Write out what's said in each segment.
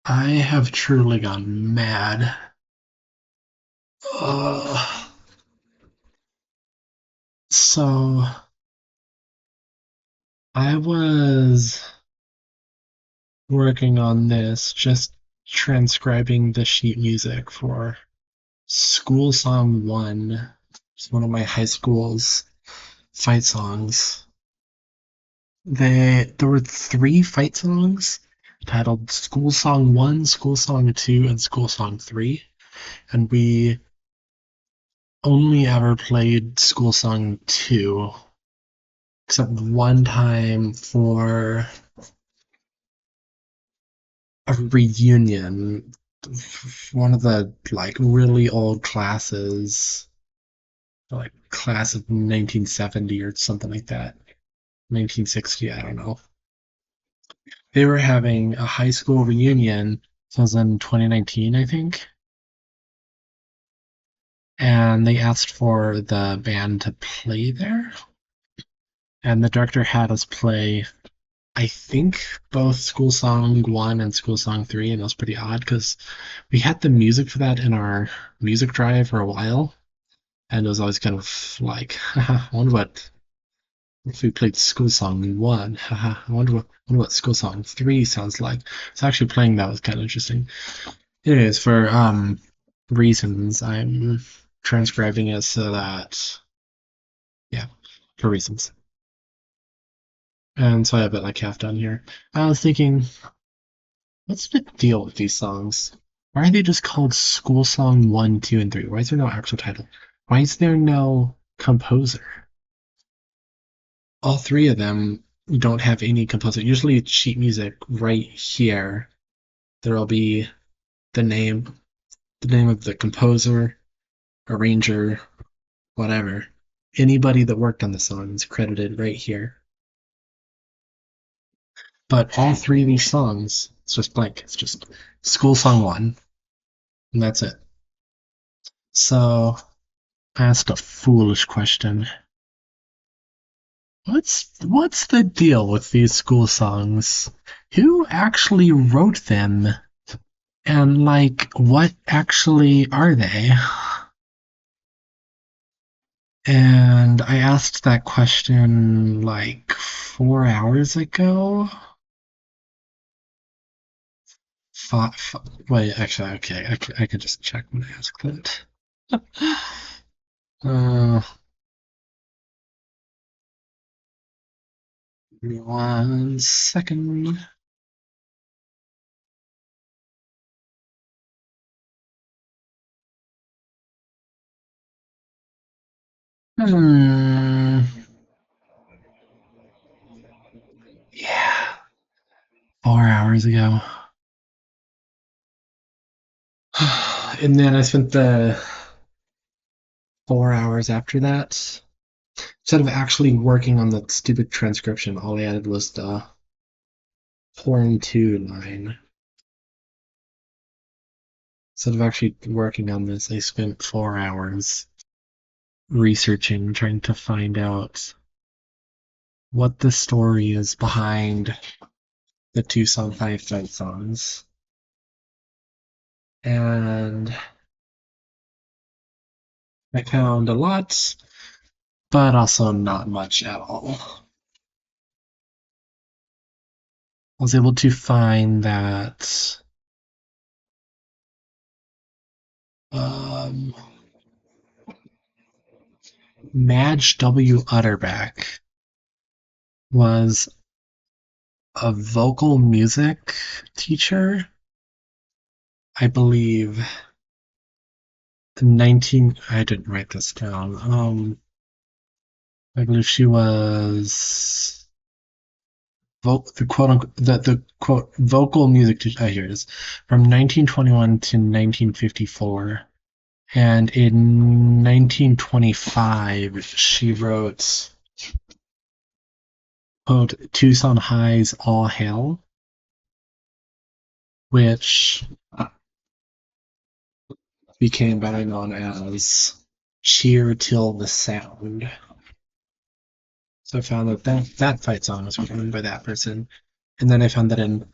I have truly gone mad. Uh, so I was working on this, just transcribing the sheet music for School Song 1. It's one of my high school's fight songs. There were three fight songs titled School Song 1, School Song 2, and School Song 3. And we only ever played School Song 2 except one time for a reunion. One of the really old classes, like class of 1970 or something like that, 1960, I don't know. They were having a high school reunion. So it was in 2019, I think, and they asked for the band to play there, and the director had us play, I think, both School Song 1 and School Song 3, and it was pretty odd because we had the music for that in our music drive for a while, and it was always kind of like, I wonder what if we played School Song 1, I wonder what School Song 3 sounds like. So actually playing that was kind of interesting. Anyways, for reasons, I'm transcribing it so that, yeah, for reasons. And so I have it like half done here. I was thinking, what's the deal with these songs? Why are they just called School Song 1, 2, and 3? Why is there no actual title? Why is there no composer? All three of them don't have any composer. Usually it's sheet music right here. There'll be the name, the name of the composer, arranger, whatever. Anybody that worked on the song is credited right here. But all three of these songs, it's just blank. It's just School Song 1, and that's it. So I asked a foolish question. What's the deal with these school songs? Who actually wrote them? And what actually are they? And I asked that question like 4 hours ago. Wait, actually, okay, I could just check when I asked that. Uh, 1 second. Hmm. Yeah, 4 hours ago. And then I spent the 4 hours after that. Instead of actually working on the stupid transcription, all I added was the horn two line. Instead of actually working on this, I spent 4 hours researching, trying to find out what the story is behind the two song five fight songs. And I found a lot, but also not much at all. I was able to find that um, Madge W. Utterback was a vocal music teacher, I believe. The 19. I didn't write this down. I believe she was the quote unquote the quote vocal music teacher. Here it is, from 1921 to 1954. And in 1925, she wrote, quote, Tucson High's All Hail, which became better known as Cheer Till the Sound. So I found that fight song was written by that person. And then I found that in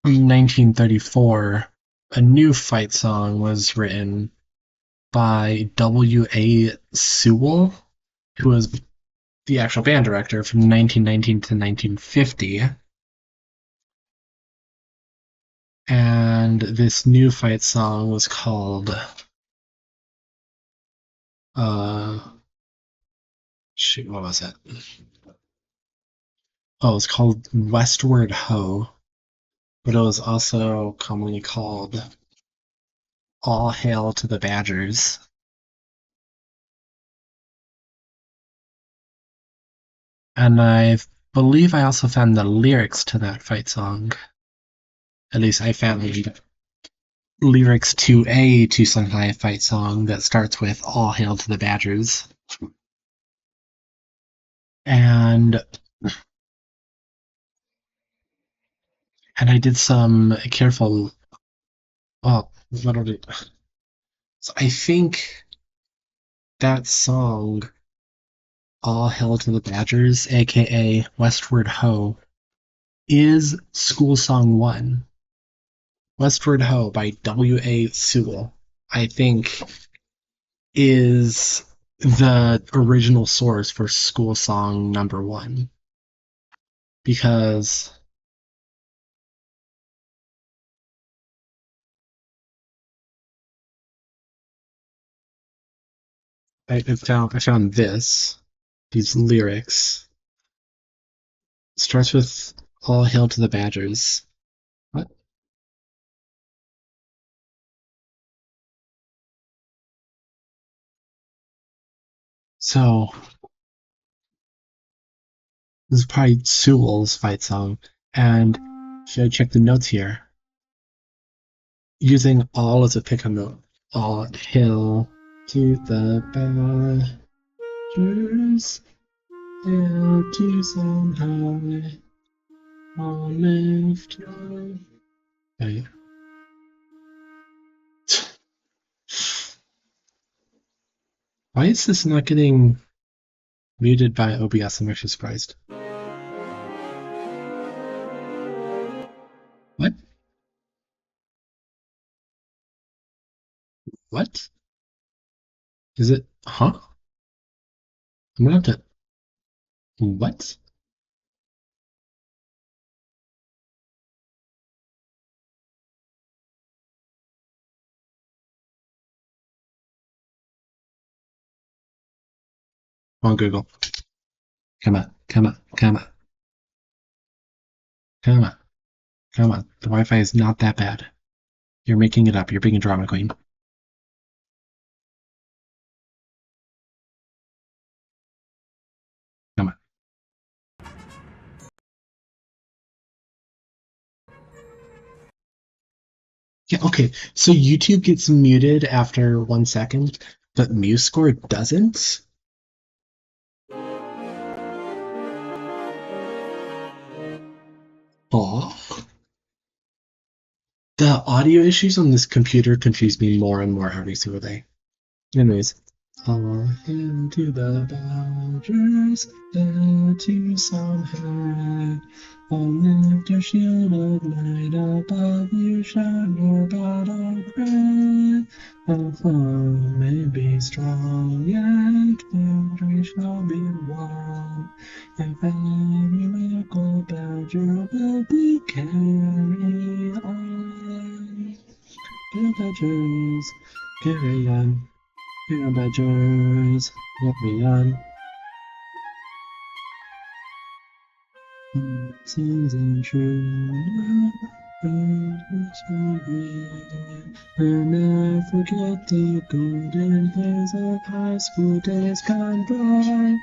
In 1934, a new fight song was written by W.A. Sewell, who was the actual band director from 1919 to 1950. And this new fight song was called, uh, shoot, what was it? Oh, it was called Westward Ho, but it was also commonly called All Hail to the Badgers. And I believe I also found the lyrics to that fight song. At least I found the lyrics to a Tucson High fight song that starts with All Hail to the Badgers. And and I did some careful, well, what are they? So I think that song, All Hail to the Badgers, aka Westward Ho, is School Song 1. Westward Ho by W.A. Sewell, I think, is the original source for School Song number 1. Because I found these lyrics. It starts with All Hail to the Badgers. What? So this is probably Sewell's fight song. And should I check the notes here? Using all as a pickup note. All hail to the Badgers, hail to some high, all lift your... Okay. Why is this not getting muted by OBS? I'm actually surprised. What? What? Is it? Huh? I'm gonna have to. What? Come on, Google. Come on. Come on. Come on. Come on. Come on. The Wi-Fi is not that bad. You're making it up. You're being a drama queen. Come on. Yeah, okay. So YouTube gets muted after 1 second, but MuseScore doesn't? Oh. The audio issues on this computer confuse me more and more every single day. Anyways. All hail to the Badgers, hail to some high. I'll lift your shield of light above you, shine your battle cry. The foe may be strong, yet victory shall be won. If every local Badger will be carried on. The Badgers, carry on. Here Badgers, let me on. Season true, and never forget the golden days of high school days gone by.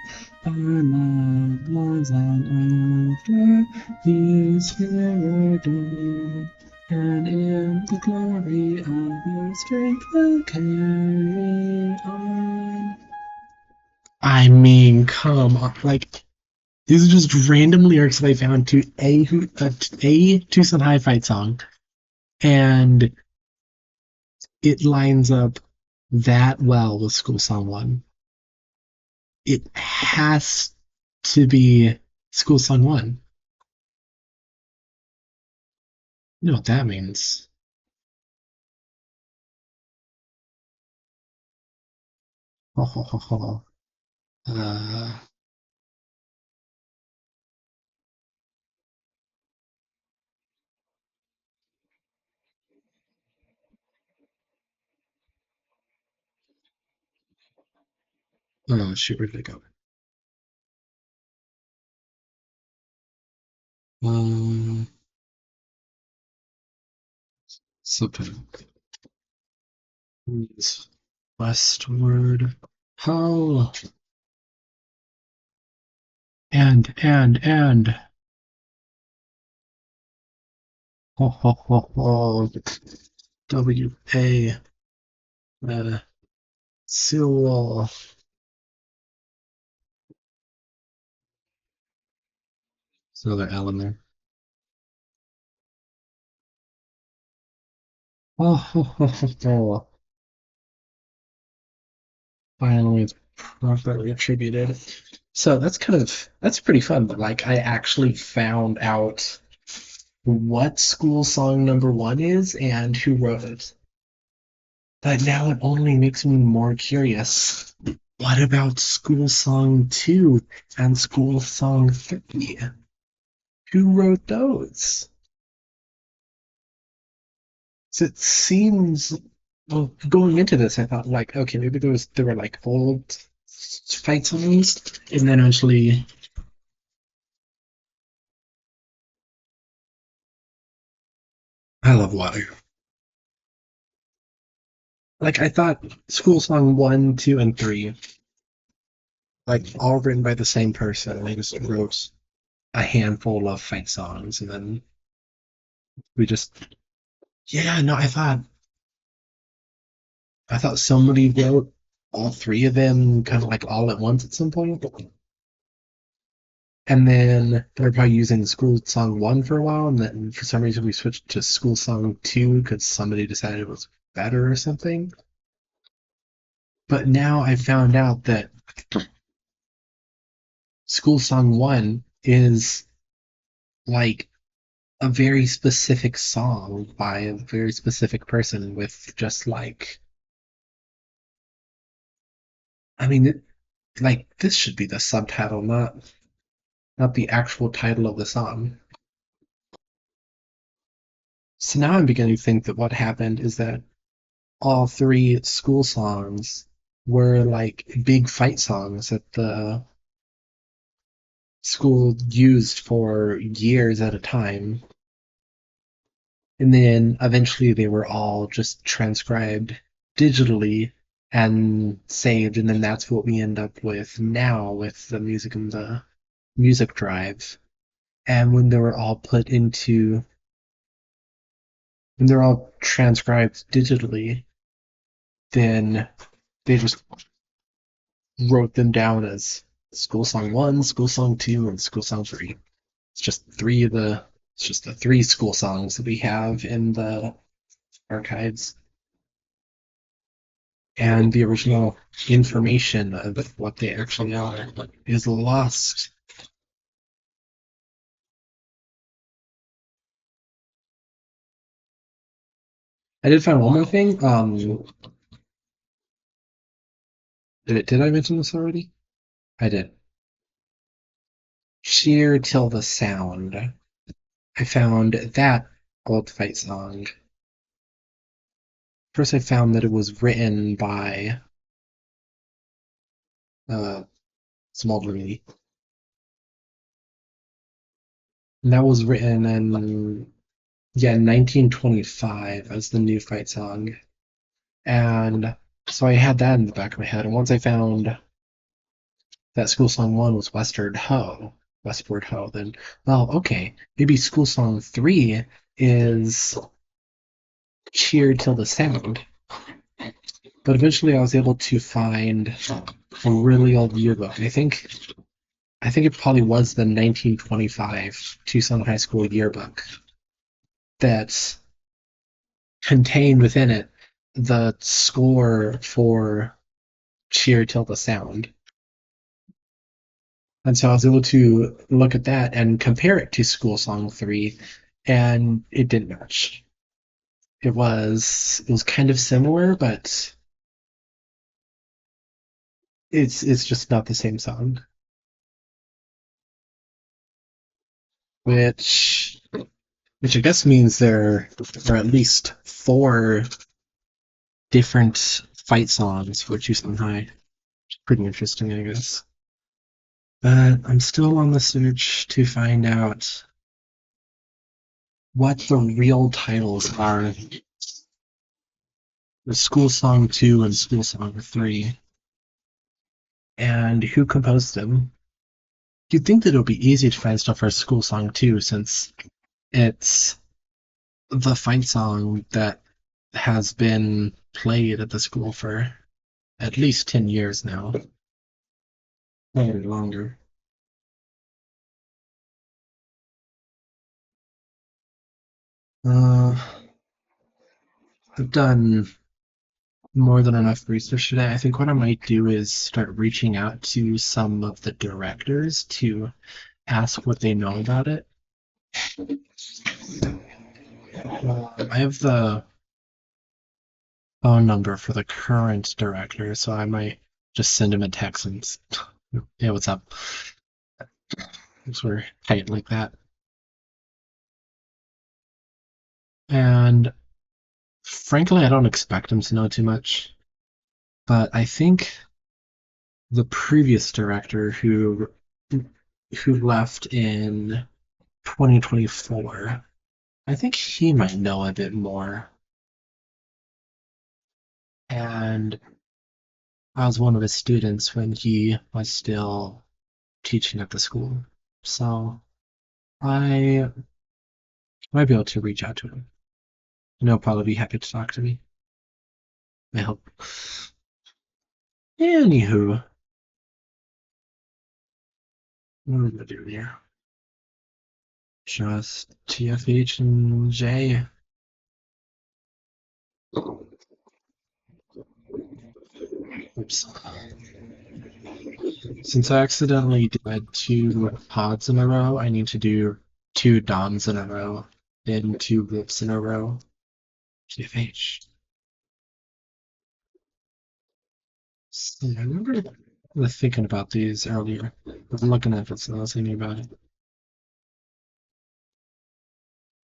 Our love lies on after these here adore, and in the glory of your strength will carry on. I mean, come on, like these are just random lyrics that I found to a Tucson High fight song, and it lines up that well with School Song 1. It has to be School Song 1. You know what that means? Ho, ho, ho, ho. Uh, oh, shoot, where did it go? Um, subtitle. Means westward. Ho, and. Ho, ho, ho, ho. W-A. Sewell. There's another L in there. Oh, ho, ho, ho, ho. Finally, it's properly attributed. So that's pretty fun. But like, I actually found out what school song number one is and who wrote it. But now it only makes me more curious. What about school song two and school song three? Who wrote those? So it seems, well, going into this, I thought like, okay, maybe there were like old fight songs, and then actually, I love water. Like I thought, school song one, two, and three, like all written by the same person. They just wrote a handful of fight songs, and then we just, yeah, no, I thought somebody wrote all three of them kind of like all at once at some point. And then they were probably using School Song 1 for a while, and then for some reason we switched to School Song 2 because somebody decided it was better or something. But now I found out that School Song 1 is like a very specific song by a very specific person with just like, I mean, like this should be the subtitle, not the actual title of the song. So now I'm beginning to think that what happened is that all three school songs were like big fight songs that the school used for years at a time. And then eventually they were all just transcribed digitally and saved. And then that's what we end up with now with the music and the music drive. And when they're all transcribed digitally, then they just wrote them down as School Song 1, School Song 2, and School Song 3. It's just it's just the three school songs that we have in the archives. And the original information of what they actually are is lost. I did find one more thing. Did I mention this already? I did. Cheer Till the Sound. I found that old fight song. First, I found that it was written by uh, Small Lady. And that was written in, yeah, 1925 as the new fight song. And so I had that in the back of my head. And once I found that School Song 1 was Westward Ho, then, well, okay, maybe School Song 3 is Cheer Till the Sound. But eventually I was able to find a really old yearbook. I think it probably was the 1925 Tucson High School yearbook that contained within it the score for Cheer Till the Sound. And so I was able to look at that and compare it to School Song 3. and it didn't match. It was kind of similar, but it's just not the same song. Which which I guess means there are at least four different fight songs for Chusan High. Pretty interesting, I guess. But I'm still on the search to find out what the real titles are. The School Song 2 and School Song 3, and who composed them. You'd think that it would be easy to find stuff for School Song 2 since it's the fight song that has been played at the school for at least 10 years now, maybe longer. Uh, I've done more than enough research today. I think what I might do is start reaching out to some of the directors to ask what they know about it. I have the phone number for the current director, so I might just send him a text and yeah, what's up? Because we're tight like that. And frankly, I don't expect him to know too much, but I think the previous director who left in 2024, I think he might know a bit more. And I was one of his students when he was still teaching at the school. So I might be able to reach out to him. And he'll probably be happy to talk to me. I hope. Anywho, what am I doing here? Just TFH and J. Oops. Since I accidentally did two pods in a row, I need to do two DOMs in a row, then two rips in a row. TFH. So I remember thinking about these earlier. I was looking at it, so I was thinking about it.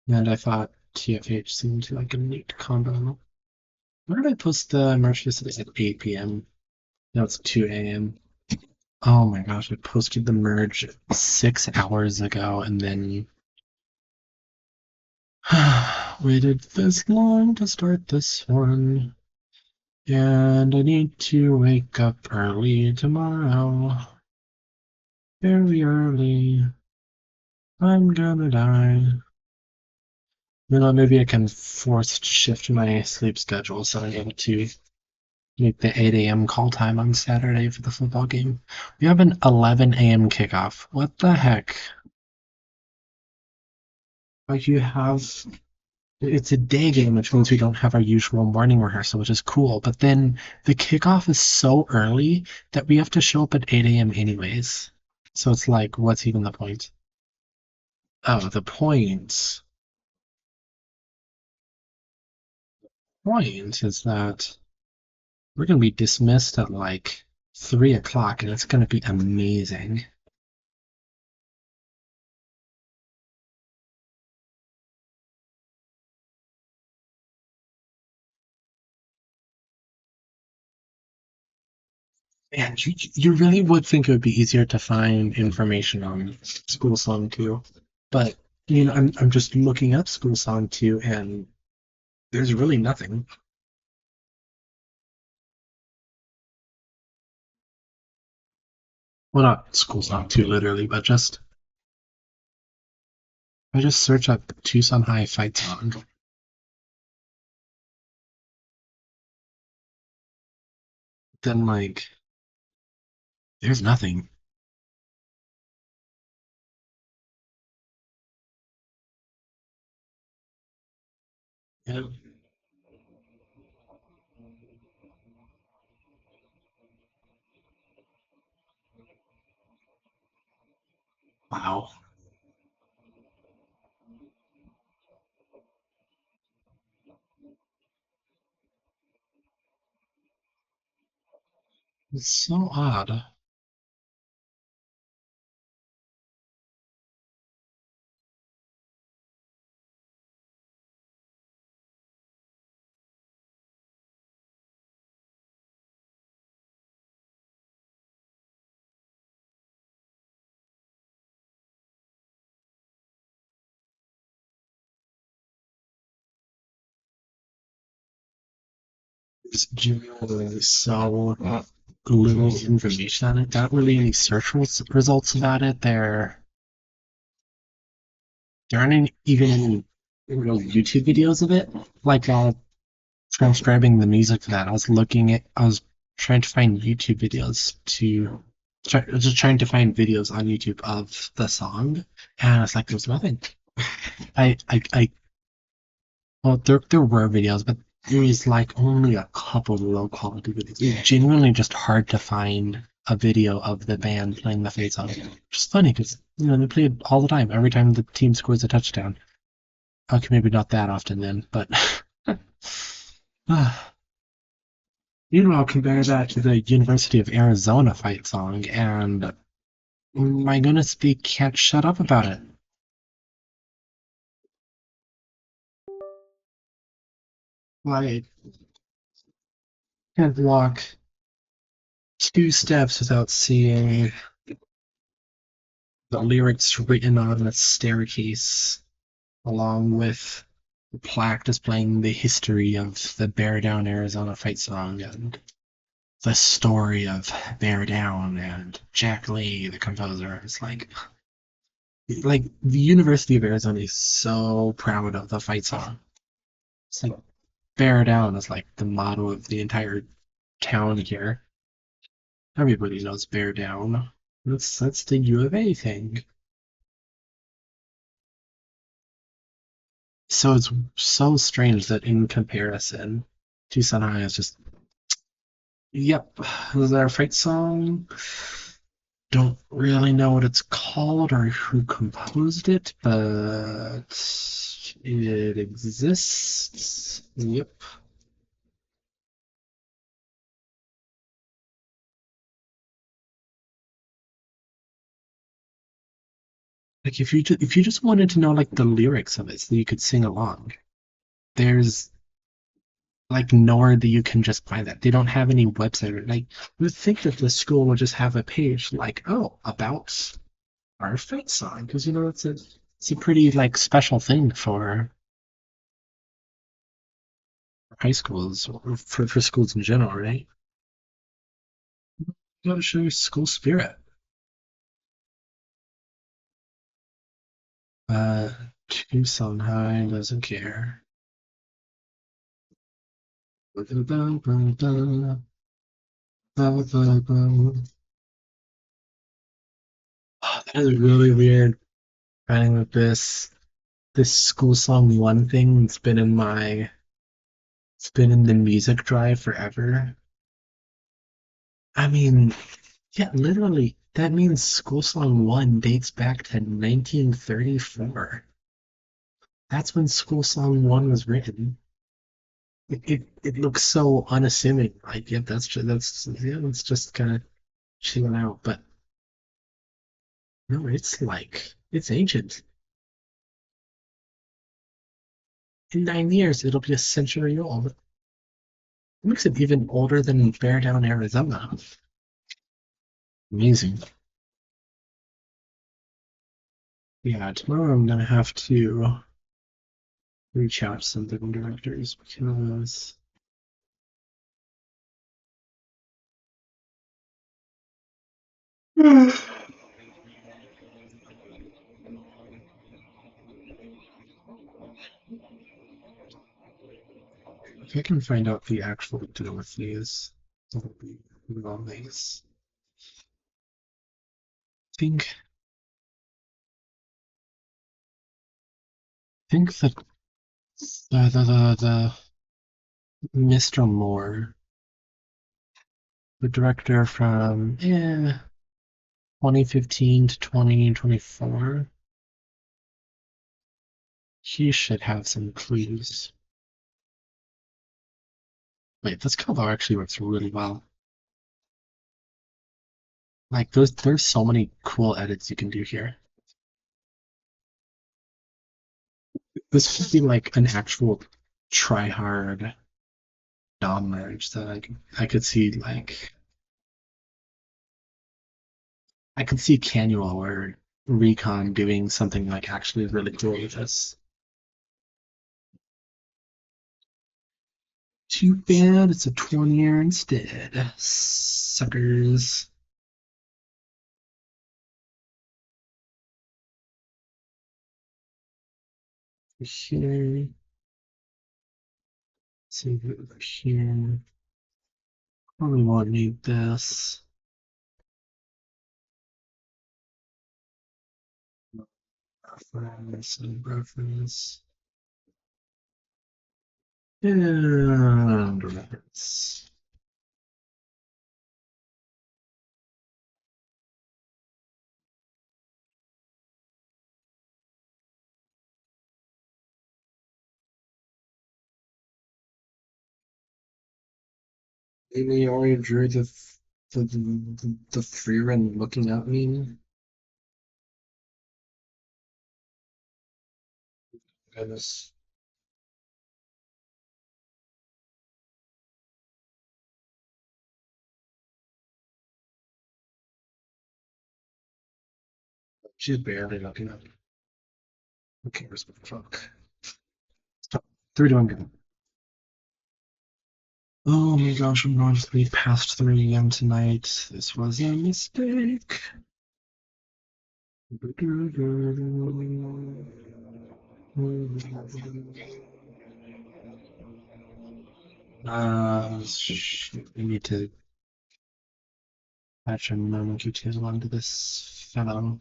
And I thought TFH seemed like a neat combo. Where did I post the merch yesterday? At 8 p.m. Now it's 2 a.m. Oh my gosh, I posted the merge 6 hours ago and then waited this long to start this one. And I need to wake up early tomorrow. Very early. I'm gonna die. Maybe I can force shift my sleep schedule so I'm able to make the 8 a.m. call time on Saturday for the football game. We have an 11 a.m. kickoff. What the heck? Like you have it's a day game, which means we don't have our usual morning rehearsal, which is cool. But then the kickoff is so early that we have to show up at 8 a.m. anyways. So it's like, what's even the point? Oh, the point is that we're gonna be dismissed at like 3 o'clock, and it's gonna be amazing. Man, you really would think it would be easier to find information on School Song 2. But, I'm just looking up School Song 2, and there's really nothing. Well, not School Song 2, literally, but just, I just search up Tucson High Fight Song, then, like, there's nothing. Yeah. Wow. It's so odd. It's genuinely so little information on it. Not really any search results about it. There aren't even any real YouTube videos of it. Like transcribing the music for that, I was trying to find YouTube videos just trying to find videos on YouTube of the song, and it's like there's nothing. I well, there were videos, but there was like only a couple of low quality videos. It's genuinely just hard to find a video of the band playing the fight song. Which is funny because they play it all the time. Every time the team scores a touchdown. Okay, maybe not that often then, but I'll compare that to the University of Arizona fight song, and my goodness, they can't shut up about it. Like, can't walk 2 steps without seeing the lyrics written on the staircase, along with the plaque displaying the history of the Bear Down, Arizona fight song and the story of Bear Down and Jack Lee, the composer. It's like the University of Arizona is so proud of the fight song. It's like Bear Down is like the motto of the entire town here. Everybody knows Bear Down. That's the U of A thing. So it's so strange that in comparison, Tucson High is just, yep, is our fight song? Don't really know what it's called or who composed it, but it exists. Yep. Like if you just wanted to know like the lyrics of it so you could sing along, there's like nowhere that you can just find that. They don't have any website. Like you would think that the school would just have a page like, oh, about our fight song, because it's a pretty like special thing for high schools or for schools in general, right? You gotta show your school spirit. Uh, Tucson High doesn't care. Oh, that is really weird. Finding that this school song one thing that's been in my it's been in the music drive forever. I mean, yeah, literally, that means School Song 1 dates back to 1934. That's when School Song 1 was written. It looks so unassuming. Like, yep, that's just kind of chilling out. But no, it's ancient. In 9 years, it'll be a century old. It makes it even older than Bear Down, Arizona. Amazing. Yeah, tomorrow I'm gonna have to reach out to some different directors because if I can find out the actual deal with these, that'll be real nice. I think that the Mr. Moore, the director from 2015 to 2024, he should have some clues. Wait, this combo actually works really well. Like there's so many cool edits you can do here. This would be like an actual try hard dom merge that I could see like I could see Canual or Recon doing something like actually really cool with this. Too bad it's a 20-year instead. Suckers. Here. Save it over here. Probably won't need this. Reference and reference. And reference. Maybe I already drew the free run looking at me. Goodness. She's barely looking at me. Who cares what the fuck? Stop. 3 to 1 Oh my gosh, I'm going to sleep past 3 a.m. tonight. This was a mistake. We need to patch a nomenclature onto this fellow.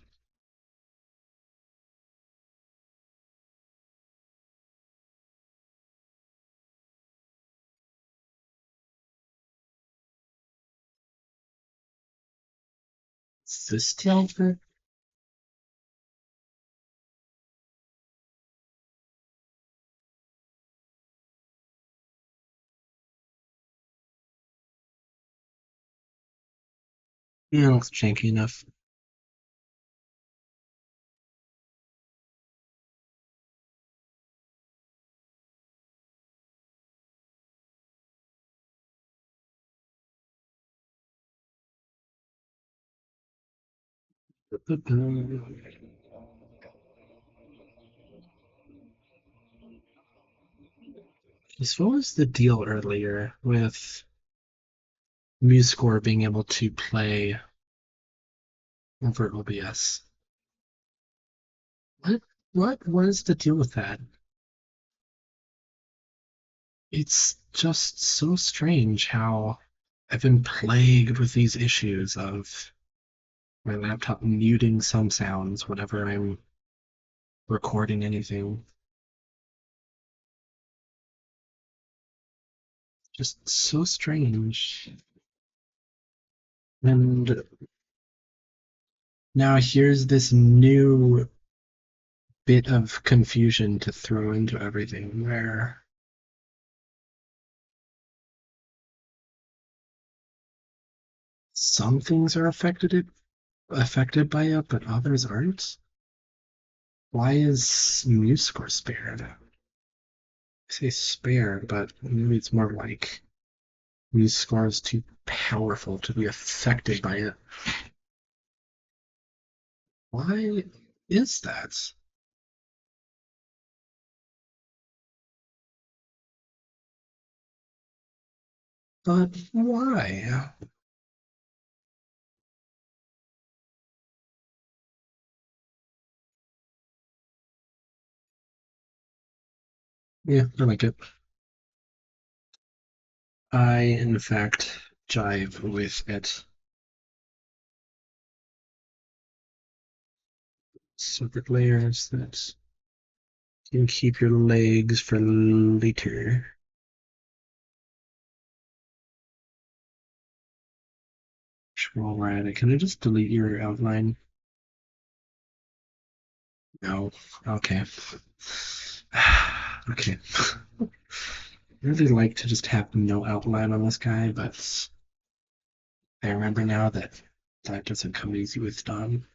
Is this Telfer? Yeah, looks janky enough. So what was the deal earlier with MuseScore being able to play over OBS? What what is the deal with that? It's just so strange how I've been plagued with these issues of my laptop muting some sounds whenever I'm recording anything. Just so strange. And now here's this new bit of confusion to throw into everything where some things are affected by it, but others aren't. Why is MuseScore spared? I say spared, but maybe it's more like MuseScore is too powerful to be affected by it. Why is that? But why? Yeah, I like it. I, in fact, jive with it. Separate layers that can keep your legs for later. Control right. Can I just delete your outline? No. Okay. Okay. really like to just have no outline on this guy, but I remember now that that doesn't come easy with Dom.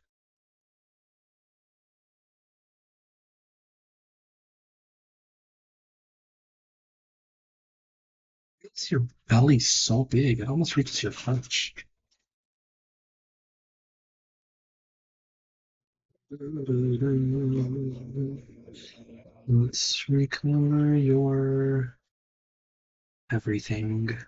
It's your belly so big, it almost reaches your hunch. Let's recover your everything.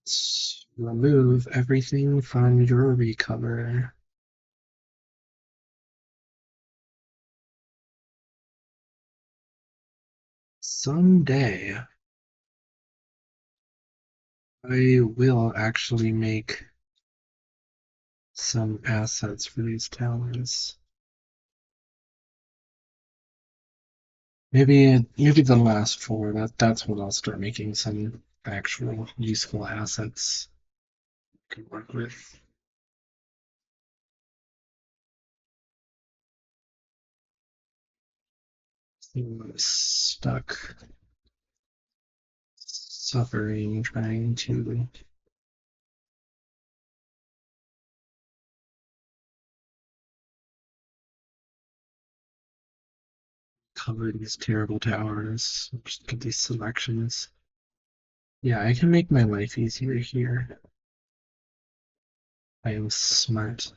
Let's remove everything from your recover. Someday, I will actually make some assets for these towers. Maybe the last four. That's when I'll start making some actual useful assets I can work with. I'm stuck suffering trying to cover these terrible towers. Just get these selections. Yeah, I can make my life easier here. I am smart.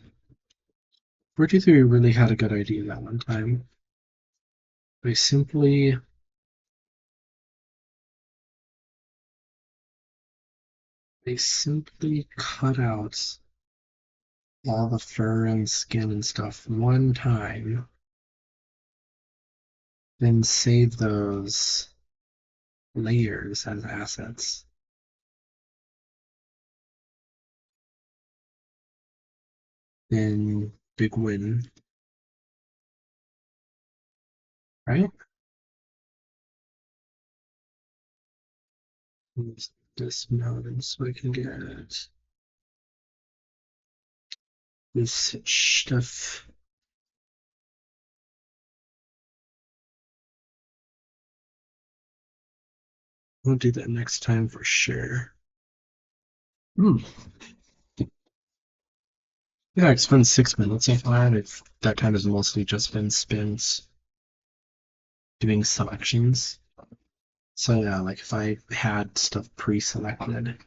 43 really had a good idea that one time. They simply cut out all the fur and skin and stuff one time, then save those layers as assets. Then big win, right? Use this mountain so I can get this stuff. We'll do that next time for sure. Hmm. Yeah, it's been 6 minutes so far, and that time has mostly just been spent doing selections. So yeah, like if I had stuff pre-selected,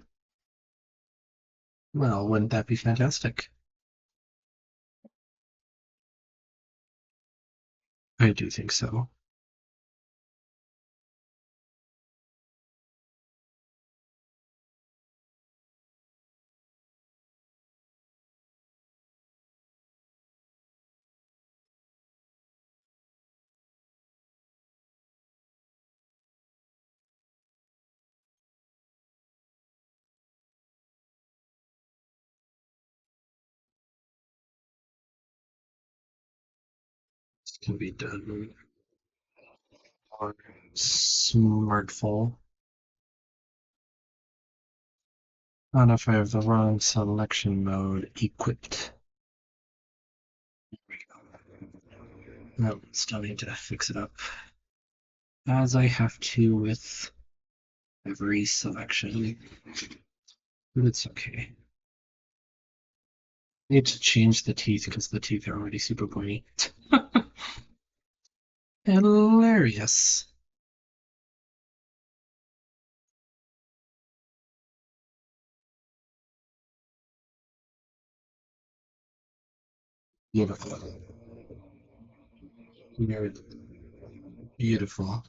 well, wouldn't that be fantastic? I do think so. This can be done on smartphone. I don't know if I have the wrong selection mode equipped. No, still need to fix it up. As I have to with every selection. But it's okay. I need to change the teeth because the teeth are already super pointy. Hilarious. Beautiful. You're beautiful.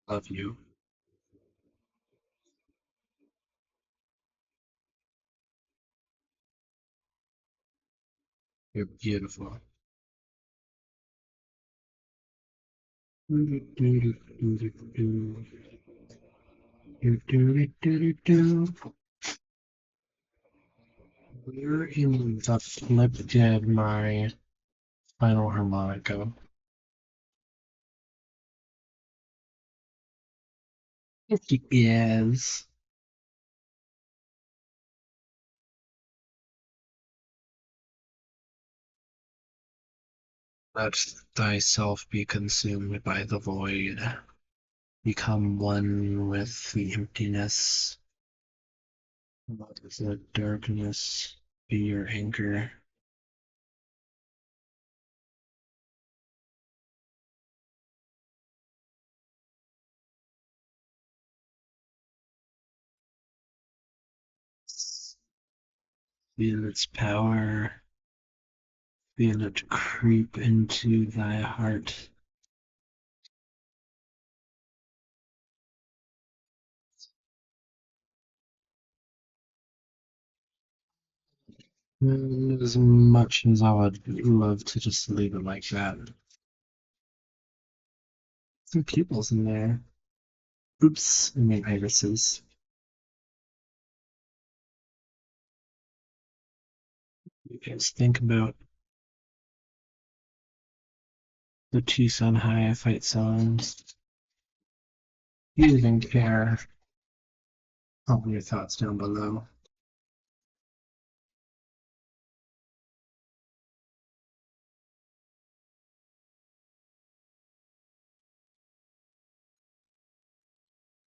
Love you. You're beautiful. Where in the flip did my final harmonic go? Yes. Let thyself be consumed by the void. Become one with the emptiness. Let the darkness be your anchor. Feel its power. Feel it creep into thy heart. As much as I would love to just leave it like that. Some pupils in there. Oops, I made irises. You guys think about the Tucson High fight songs. You even care. Tell me your thoughts down below.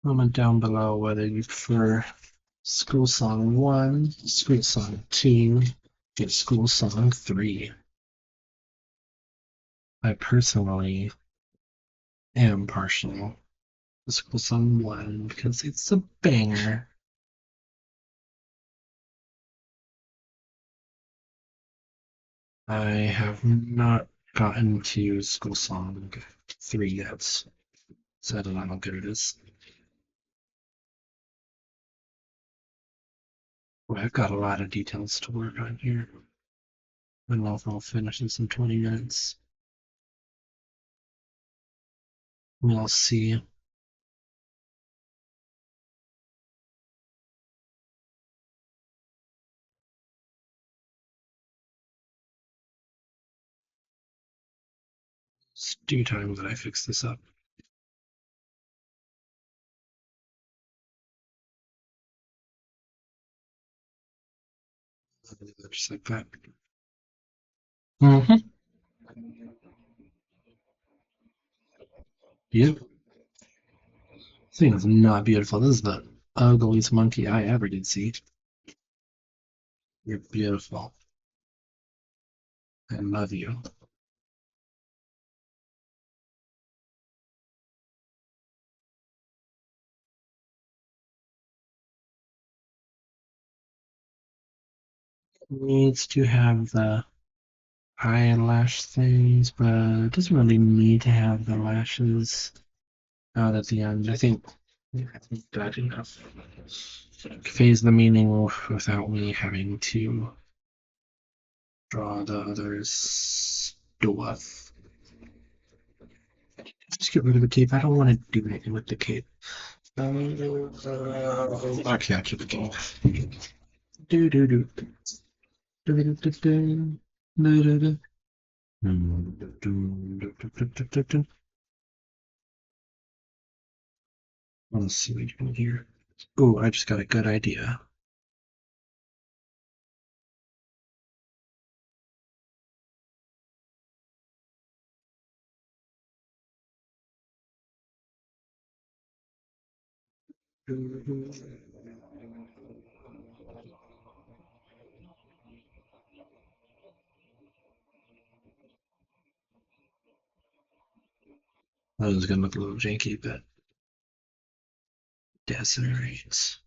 Comment down below whether you prefer School Song 1, School Song 2, or School Song 3. I personally am partial to School Song 1 because it's a banger. I have not gotten to School Song 3 yet, so I don't know how good it is. Well, I've got a lot of details to work on here. I don't know if I'll finish this in 20 minutes. We'll see. It's due time that I fix this up. Just like that. Mm-hmm. Yep. This thing is not beautiful. This is the ugliest monkey I ever did see. You're beautiful. I love you. Needs to have the eyelash things, but it doesn't really need to have the lashes out at the end. I think that enough conveys the meaning without me having to draw the other stuff. Just get rid of the cape. I don't want to do anything with the cape. Okay, I'll keep the cape. Do do do. Do do do do. Do do do. Let's see what you can hear. Oh, I just got a good idea. That was gonna look a little janky, but that's alright.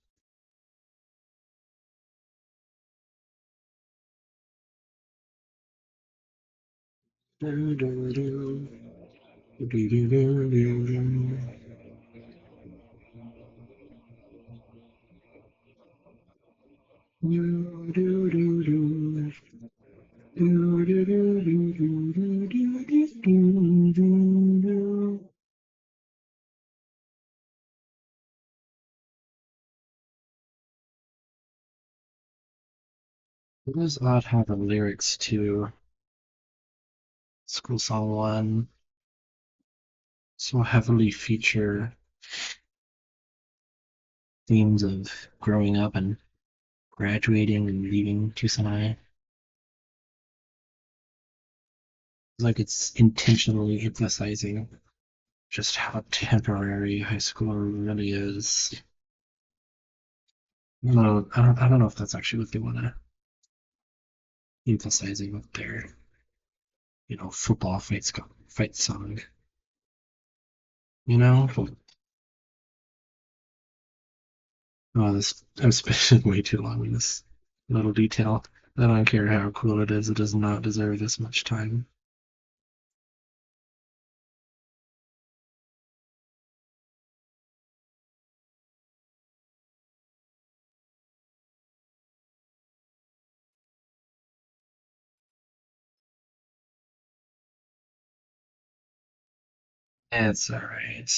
It was odd how the lyrics to School Song 1 so heavily feature themes of growing up and graduating and leaving Tucson. Like it's intentionally emphasizing just how temporary high school really is. No, I don't know if that's actually what they want to emphasizing with their, football fight song. You know, oh, this I'm spending way too long on this little detail. I don't care how cool it is; it does not deserve this much time. It's all right.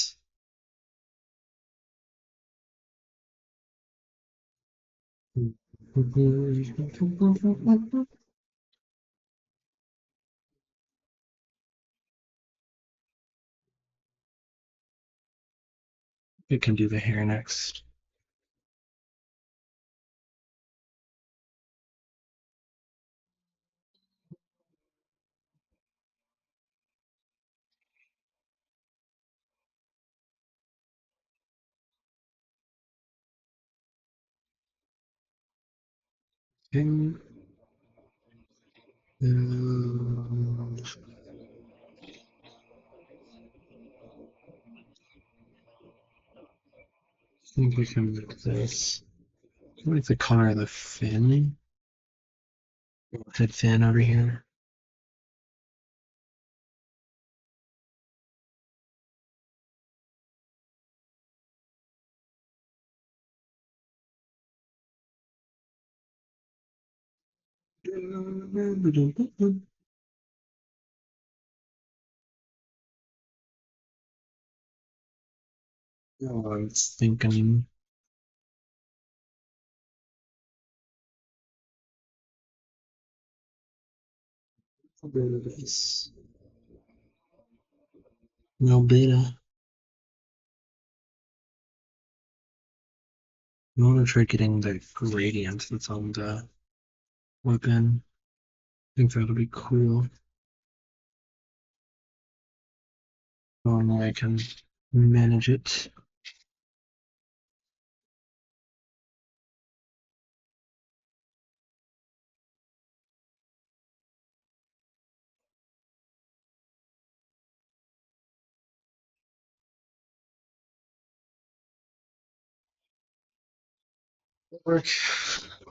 We can do the hair next. Okay. I think we can make this. What is the color of the fin? Head fin over here. Oh, I was thinking a bit of this. No beta. I want to try getting the gradient that's on the weapon. I think that'll be cool. Only I can manage it. Work.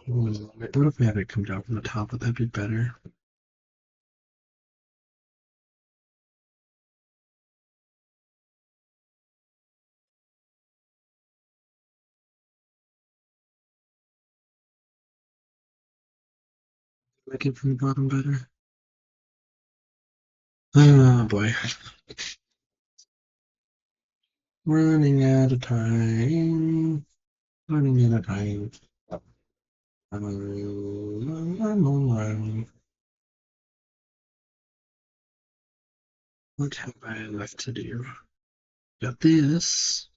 What if we have it come down from the top? Would that be better? Make it from the bottom better? Oh boy. Running out of time. Running out of time. I'm alright. What have I left to do? Got this.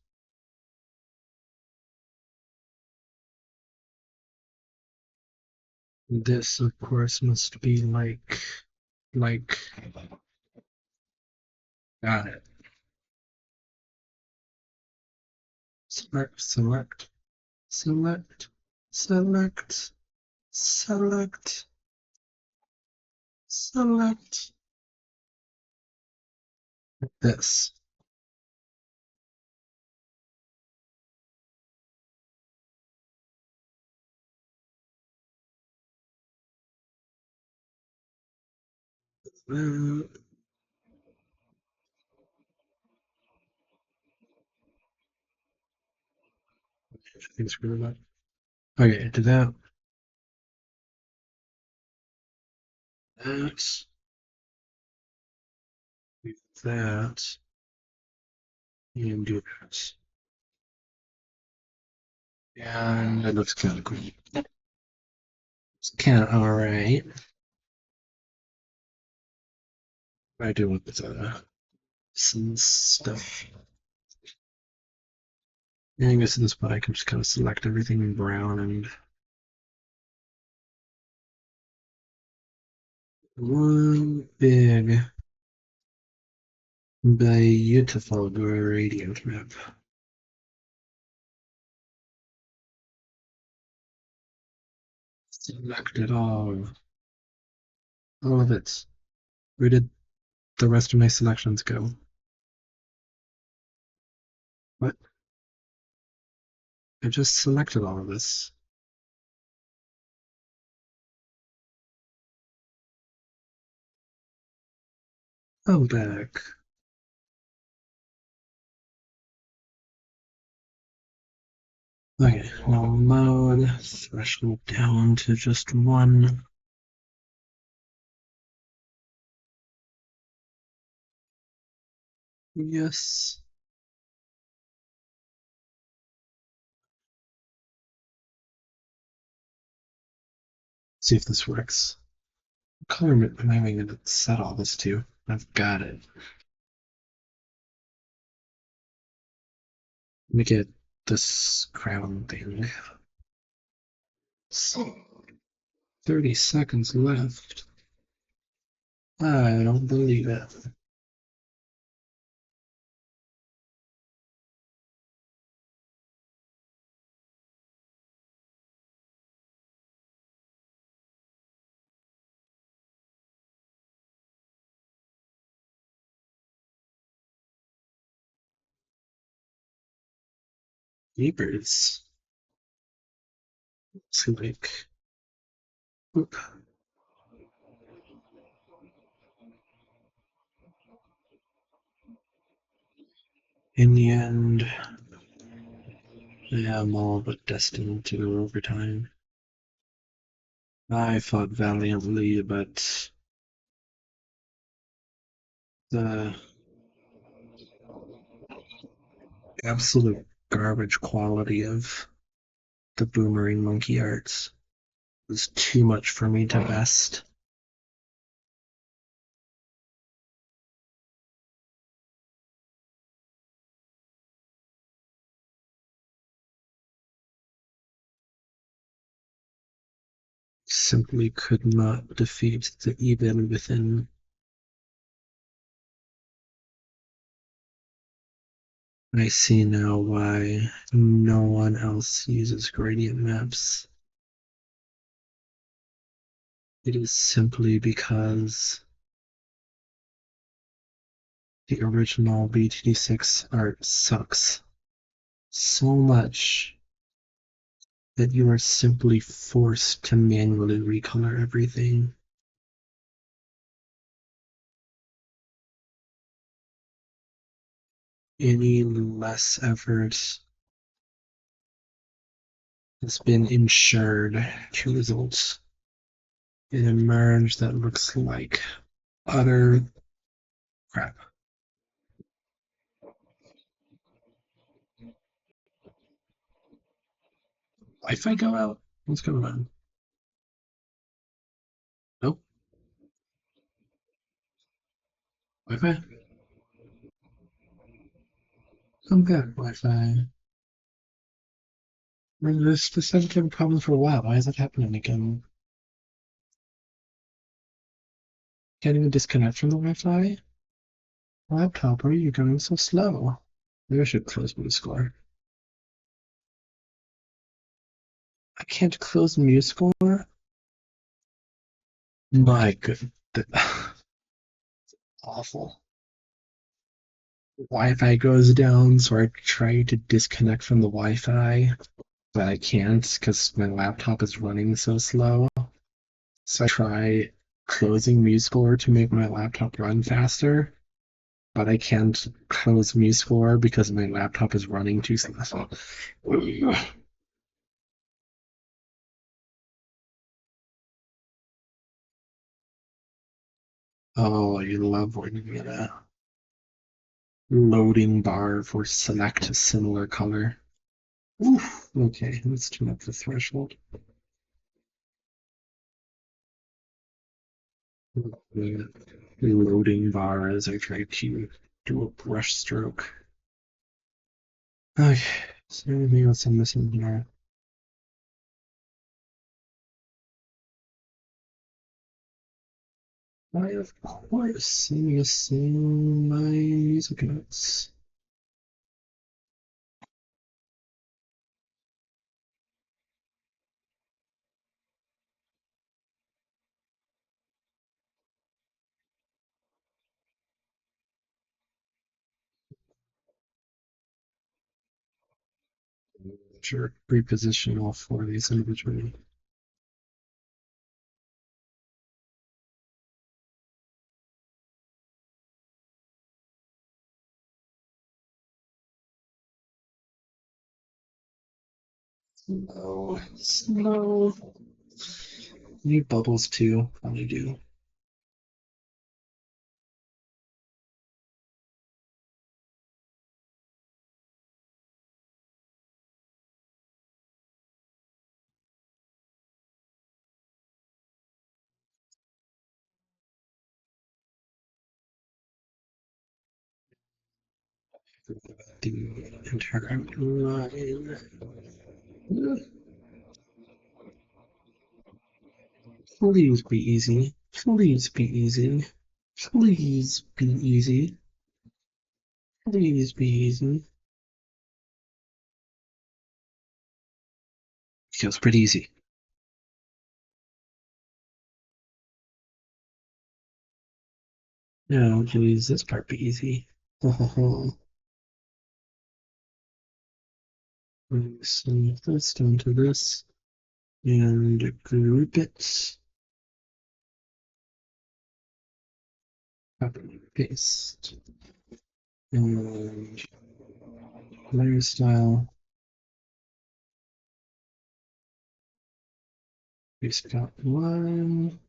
This, of course, must be like, got it. Select, select, select, select, select, select. This. Uh, I think screw that. Okay, do that. That. Do that. And do that. And it looks kind of cool. It's kind of alright. I do want some stuff. I guess at this point I can just kind of select everything in brown and one big, beautiful gradient map. Select it all of it. Where did the rest of my selections go? What? I just selected all of this. Oh, back. Okay, now load threshold down to just 1. Yes. See if this works. What color am I going to set all this to? I've got it. Let me get this crown thing. So, 30 seconds left. I don't believe it. Jeepers. It's like, oop. In the end, I am all but destined to go overtime. I fought valiantly, but the absolute garbage quality of the boomerang monkey arts was too much for me to best. Simply could not defeat the evil within. I see now why no one else uses gradient maps. It is simply because the original BTD6 art sucks so much that you are simply forced to manually recolor everything. Any less effort has been ensured to result in a merge that looks like utter crap. Wi-Fi go out? What's going on? Nope. Wi-Fi? I'm back, Wi-Fi. This hasn't been a problem for a while. Why is that happening again? Can't even disconnect from the Wi-Fi? Laptop, why are you going so slow? Maybe I should close MuseScore. I can't close MuseScore? My good. Awful. Wi-Fi goes down, so I try to disconnect from the Wi-Fi, but I can't because my laptop is running so slow. So I try closing MuseScore to make my laptop run faster, but I can't close MuseScore because my laptop is running too slow. Oh, I love when you get a loading bar for select similar color. Oof. Okay, let's turn up the threshold. The loading bar as I try to do a brush stroke. Okay, Is there anything else I'm missing here? I, of course, missing my music notes. Sure, reposition all four of these individually. Slow, slow. Need bubbles too. Probably do. The entire line. Please be easy. Please be easy. Please be easy. Please be easy. Feels pretty easy. No, please, this part be easy. Send this down to this and group it. Copy, paste. And layer style. Basic outline.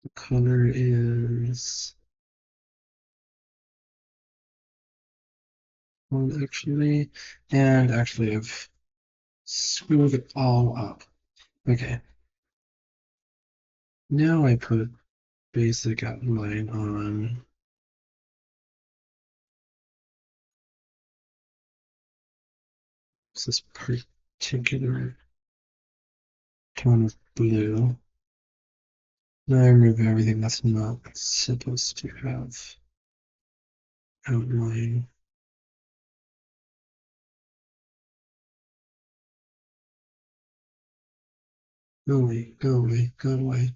The color is well, actually I've screwed it all up. Okay, now I put basic outline on this particular tone of blue. Now I remove everything that's not supposed to have outline. Go away, go away, go away.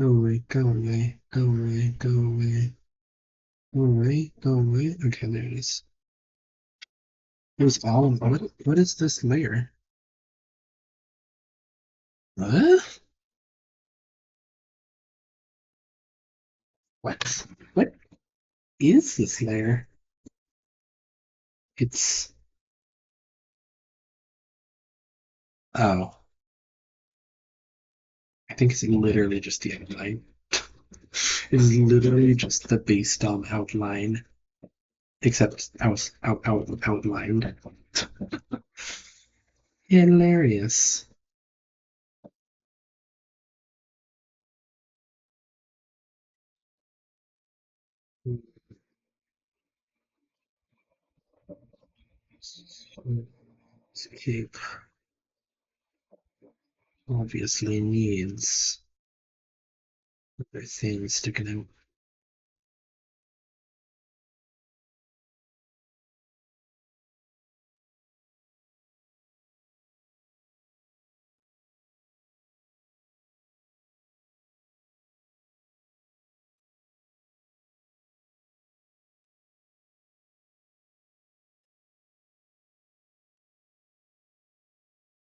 Go away, go away, go away, go away. Go away, go away. Okay, there it is. It was all of what is this layer? What? What? What is this layer? It's oh, I think it's literally just the outline. It's literally just the base DOM outline, except outlined. Hilarious. Escape obviously needs other things sticking out.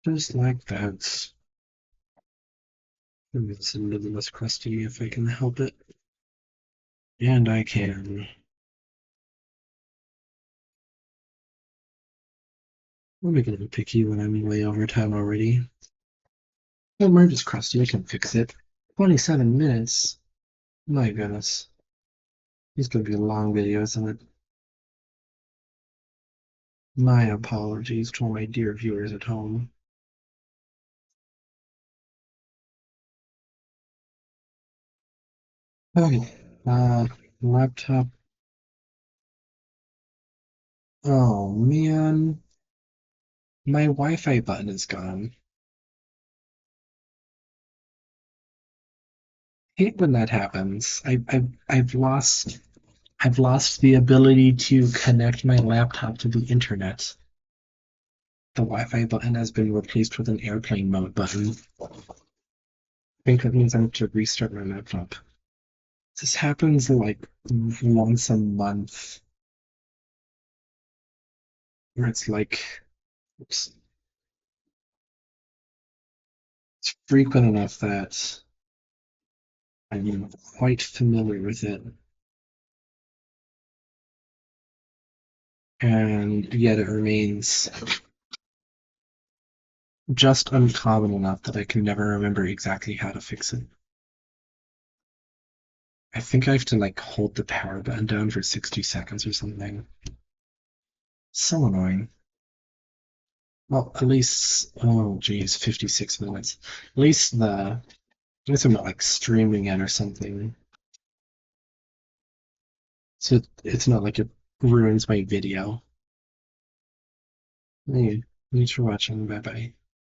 Just like that. It's a little less crusty if I can help it. And I can. I'm making it picky when I'm way over time already. Well, merge is crusty, I can fix it. 27 minutes. My goodness. These could be long videos, and my apologies to all my dear viewers at home. Okay. Laptop Oh man, my Wi-Fi button is gone. Hate when that happens. I've lost the ability to connect my laptop to the internet. The Wi-Fi button has been replaced with an airplane mode button. I think that means I have to restart my laptop. This happens like once a month, where it's like, oops, it's frequent enough that I'm quite familiar with it, and yet it remains just uncommon enough that I can never remember exactly how to fix it. I think I have to like hold the power button down for 60 seconds or something. So annoying. Well, at least, oh geez, 56 minutes. At least I'm not like streaming it or something. So it's not like it ruins my video. Hey, thanks for watching. Bye bye.